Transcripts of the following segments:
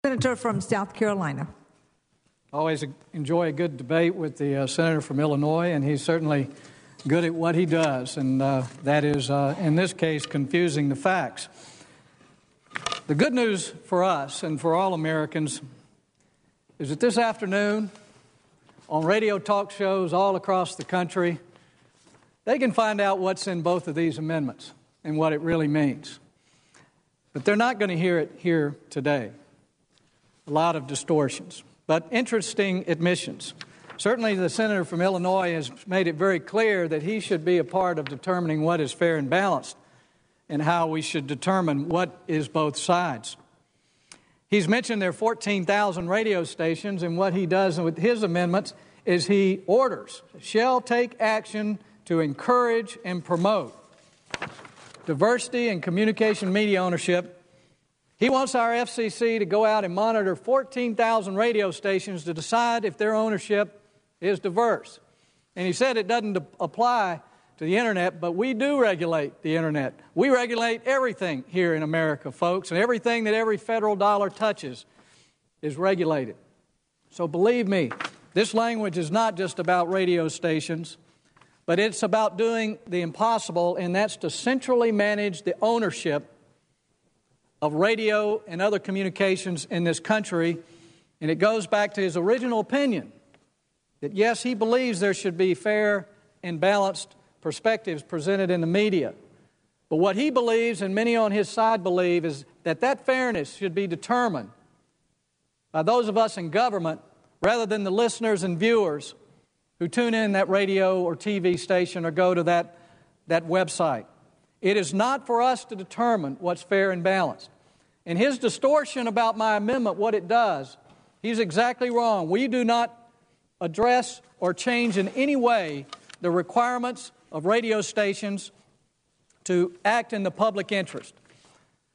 Senator from South Carolina. Always enjoy a good debate with the senator from Illinois, and he's certainly good at what he does, and that is, in this case, confusing the facts. The good news for us and for all Americans is that this afternoon, on radio talk shows all across the country, they can find out what's in both of these amendments and what it really means. But they're not going to hear it here today. A lot of distortions, but interesting admissions. Certainly the senator from Illinois has made it very clear that he should be a part of determining what is fair and balanced and how we should determine what is both sides. He's mentioned there are 14,000 radio stations, and what he does with his amendments is he orders, shall take action to encourage and promote diversity and communication media ownership. He wants our FCC to go out and monitor 14,000 radio stations to decide if their ownership is diverse. And he said it doesn't apply to the Internet, but we do regulate the Internet. We regulate everything here in America, folks, and everything that every federal dollar touches is regulated. So believe me, this language is not just about radio stations, but it's about doing the impossible, and that's to centrally manage the ownership of radio and other communications in this country. And it goes back to his original opinion that, yes, he believes there should be fair and balanced perspectives presented in the media. But what he believes, and many on his side believe, is that that fairness should be determined by those of us in government rather than the listeners and viewers who tune in that radio or TV station or go to that website. It is not for us to determine what's fair and balanced. And his distortion about my amendment, what it does, he's exactly wrong. We do not address or change in any way the requirements of radio stations to act in the public interest.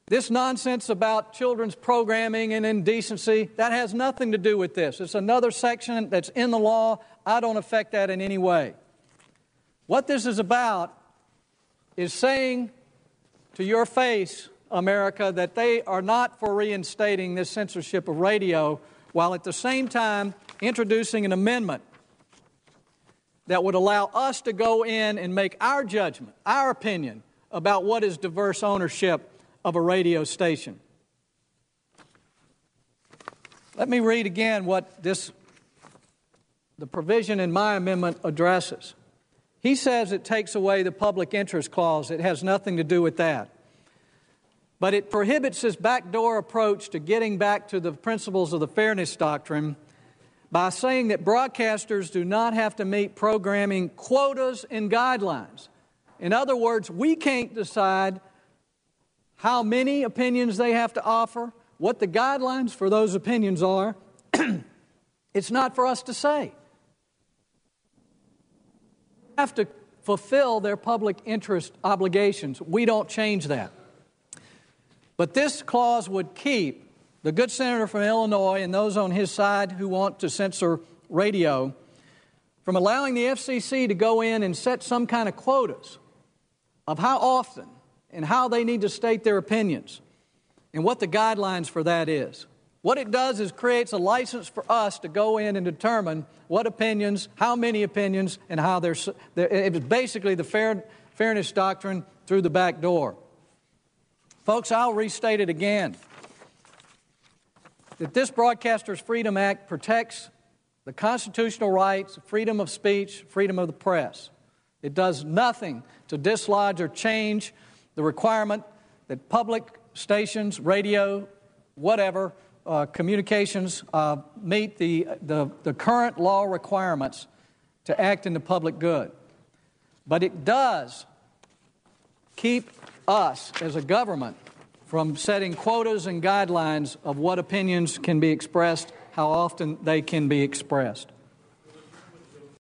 This nonsense about children's programming and indecency, that has nothing to do with this. It's another section that's in the law. I don't affect that in any way. What this is about is saying to your face, America, that they are not for reinstating this censorship of radio, while at the same time introducing an amendment that would allow us to go in and make our judgment, our opinion, about what is diverse ownership of a radio station. Let me read again what the provision in my amendment addresses. He says it takes away the public interest clause. It has nothing to do with that. But it prohibits this backdoor approach to getting back to the principles of the Fairness Doctrine by saying that broadcasters do not have to meet programming quotas and guidelines. In other words, we can't decide how many opinions they have to offer, what the guidelines for those opinions are. It's not for us to say. Have to fulfill their public interest obligations. We don't change that. But this clause would keep the good senator from Illinois and those on his side who want to censor radio from allowing the FCC to go in and set some kind of quotas of how often and how they need to state their opinions and what the guidelines for that is. What it does is creates a license for us to go in and determine what opinions, how many opinions, and how it's basically the Fairness Doctrine through the back door. Folks, I'll restate it again, that this Broadcasters Freedom Act protects the constitutional rights, freedom of speech, freedom of the press. It does nothing to dislodge or change the requirement that public stations, radio, whatever, communications meet the current law requirements to act in the public good. But it does keep us as a government from setting quotas and guidelines of what opinions can be expressed, how often they can be expressed.